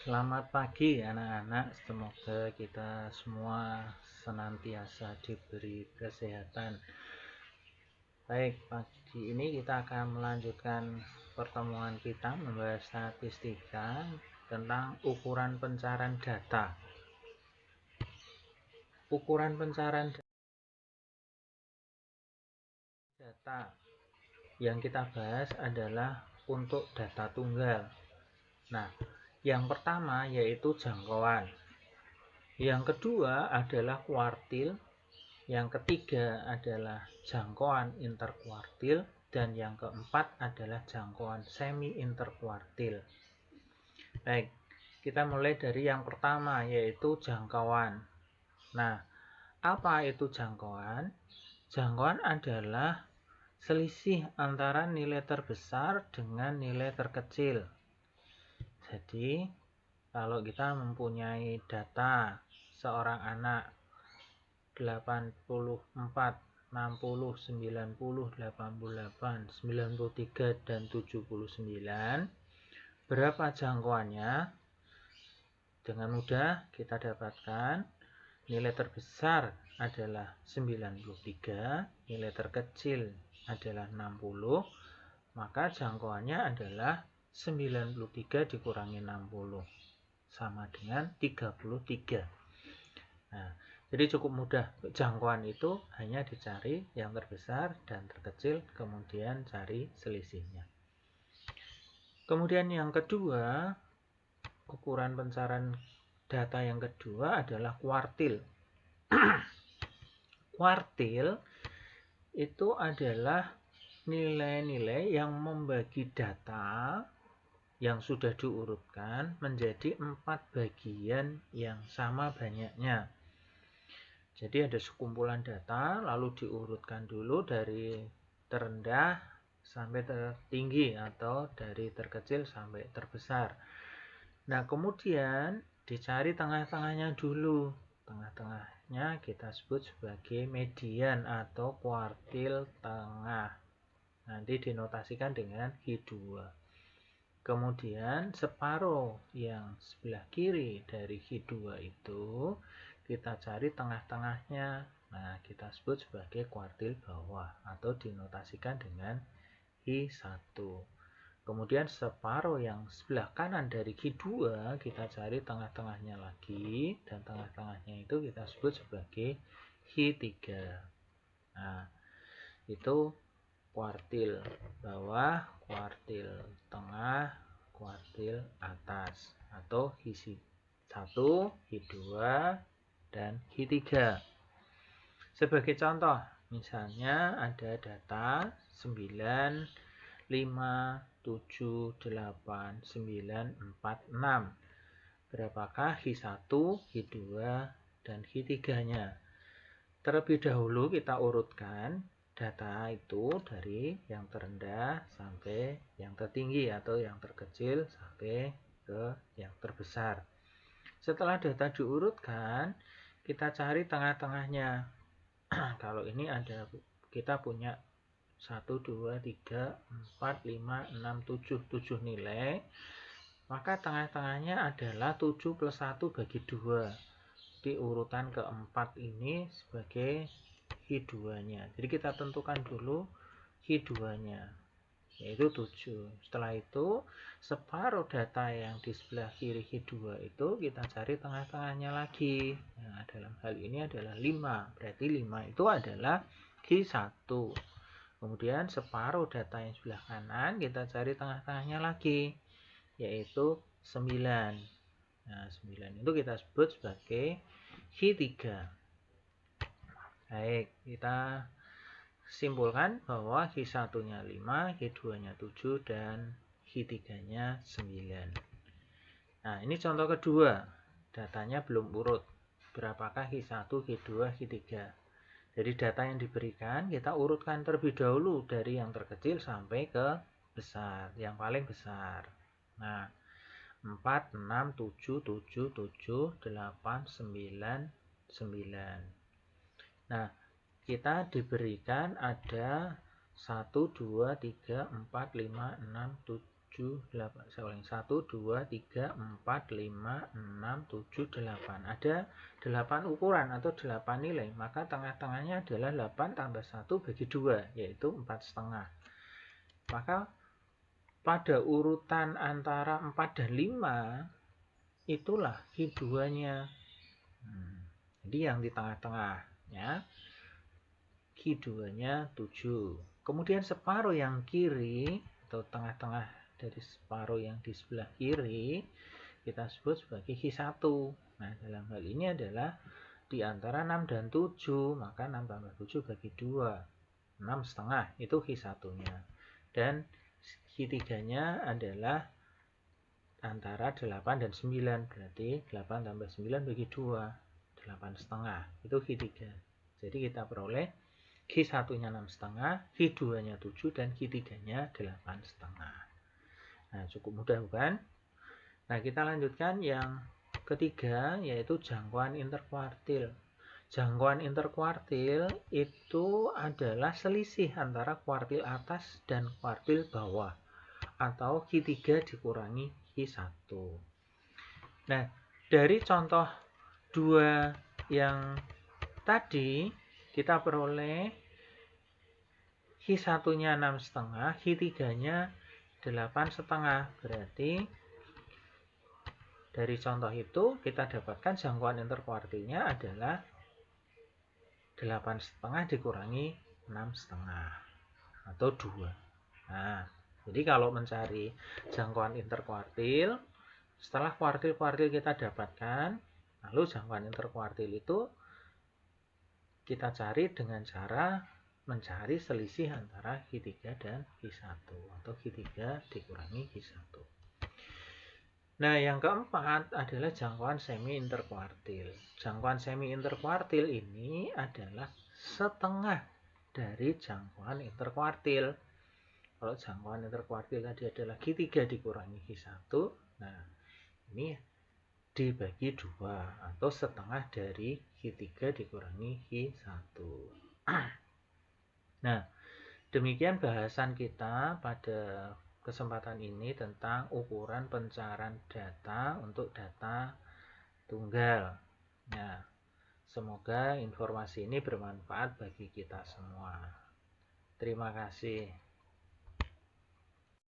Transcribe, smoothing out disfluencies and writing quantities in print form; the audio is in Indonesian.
Selamat pagi anak-anak, semoga kita semua senantiasa diberi kesehatan. Baik, pagi ini kita akan melanjutkan pertemuan kita membahas statistika tentang ukuran pencarian data. Ukuran pencarian data yang kita bahas adalah untuk data tunggal. Nah, yang pertama yaitu jangkauan. Yang kedua adalah kuartil. Yang ketiga adalah jangkauan interkuartil, dan yang keempat adalah jangkauan semi interkuartil. Baik, kita mulai dari yang pertama yaitu jangkauan. Nah, apa itu jangkauan? Jangkauan adalah selisih antara nilai terbesar dengan nilai terkecil. Jadi, kalau kita mempunyai data seorang anak 84, 60, 90, 88, 93, dan 79, berapa jangkauannya? Dengan mudah kita dapatkan nilai terbesar adalah 93, nilai terkecil adalah 60, maka jangkauannya adalah 93 dikurangi 60 sama dengan 33. Nah, jadi cukup mudah. Jangkauan itu hanya dicari yang terbesar dan terkecil, kemudian cari selisihnya. Kemudian yang kedua, ukuran pencarian data yang kedua adalah kuartil. Kuartil itu adalah nilai-nilai yang membagi data yang sudah diurutkan menjadi 4 bagian yang sama banyaknya. Jadi ada sekumpulan data lalu diurutkan dulu dari terendah sampai tertinggi atau dari terkecil sampai terbesar. Nah, kemudian dicari tengah-tengahnya dulu. Tengah-tengahnya kita sebut sebagai median atau kuartil tengah. Nanti dinotasikan dengan Q2. Kemudian separuh yang sebelah kiri dari Q2 itu kita cari tengah-tengahnya. Nah, kita sebut sebagai kuartil bawah atau dinotasikan dengan I1. Kemudian separuh yang sebelah kanan dari Q2 kita cari tengah-tengahnya lagi, dan tengah-tengahnya itu kita sebut sebagai Q3. Nah, itu kuartil bawah, kuartil tengah, kuartil atas, atau Q1, Q2, dan Q3. Sebagai contoh, misalnya ada data 9, 5, 7, 8, 9, 4, 6. Berapakah Q1, Q2, dan Q3-nya? Terlebih dahulu kita urutkan data itu dari yang terendah sampai yang tertinggi atau yang terkecil sampai ke yang terbesar. Setelah data diurutkan, kita cari tengah-tengahnya. Kalau ini ada, kita punya 1, 2, 3, 4, 5, 6, 7 nilai, maka tengah-tengahnya adalah 7 plus 1 bagi 2. Di urutan keempat ini sebagai Q2-nya. Jadi kita tentukan dulu Q2-nya, yaitu 7. Setelah itu, separuh data yang di sebelah kiri Q2 itu kita cari tengah-tengahnya lagi. Nah, dalam hal ini adalah 5. Berarti 5 itu adalah Q1. Kemudian separuh data yang sebelah kanan kita cari tengah-tengahnya lagi, yaitu 9. Nah, 9 itu kita sebut sebagai Q3. Baik, kita simpulkan bahwa Q1-nya 5, Q2-nya 7, dan Q3-nya 9. Nah, ini contoh kedua. Datanya belum urut. Berapakah Q1, Q2, Q3? Jadi data yang diberikan kita urutkan terlebih dahulu dari yang terkecil sampai ke besar, yang paling besar. Nah, 4, 6, 7, 7, 7, 8, 9, 9. Nah, kita diberikan ada 1, 2, 3, 4, 5, 6, 8. Saya ulangi, 1, 2, 3, 4, 5, 6, 7, 8. Ada 8 ukuran atau 8 nilai, maka tengah-tengahnya adalah 8 tambah 1 bagi 2, yaitu 4,5. Maka pada urutan antara 4 dan 5, itulah Q2-nya. Jadi yang di tengah-tengah, ya. Q2-nya 7. Kemudian separuh yang kiri, atau tengah-tengah dari separuh yang di sebelah kiri, kita sebut sebagai Q1. Nah, dalam hal ini adalah di antara 6 dan 7, maka 6 tambah 7 bagi 2. 6,5, itu Q1-nya. Dan Q3-nya adalah antara 8 dan 9, berarti 8 tambah 9 bagi 2, 8,5, itu Q3. Jadi kita peroleh Q1-nya 6,5, Q2-nya 7, dan Q3-nya 8,5. Nah, cukup mudah bukan? Nah, kita lanjutkan yang ketiga, yaitu jangkauan interkuartil. Jangkauan interkuartil itu adalah selisih antara kuartil atas dan kuartil bawah, atau Q3 dikurangi Q1. Nah, dari contoh 2 yang tadi, kita peroleh Q1-nya 6,5, Q3-nya 8,5. Berarti dari contoh itu kita dapatkan jangkauan interkuartilnya adalah 8,5 dikurangi 6,5 atau 2. Nah, jadi kalau mencari jangkauan interkuartil, setelah kuartil-kuartil kita dapatkan, lalu jangkauan interkuartil itu kita cari dengan cara mencari selisih antara Q3 dan Q1, atau Q3 dikurangi Q1. Nah, yang keempat adalah jangkauan semi interkuartil. Jangkauan semi interkuartil ini adalah setengah dari jangkauan interkuartil. Kalau jangkauan interkuartil tadi adalah Q3 dikurangi Q1, nah ini dibagi 2, atau setengah dari Q3 dikurangi Q1. Nah, demikian bahasan kita pada kesempatan ini tentang ukuran pencarahan data untuk data tunggal. Nah, semoga informasi ini bermanfaat bagi kita semua. Terima kasih.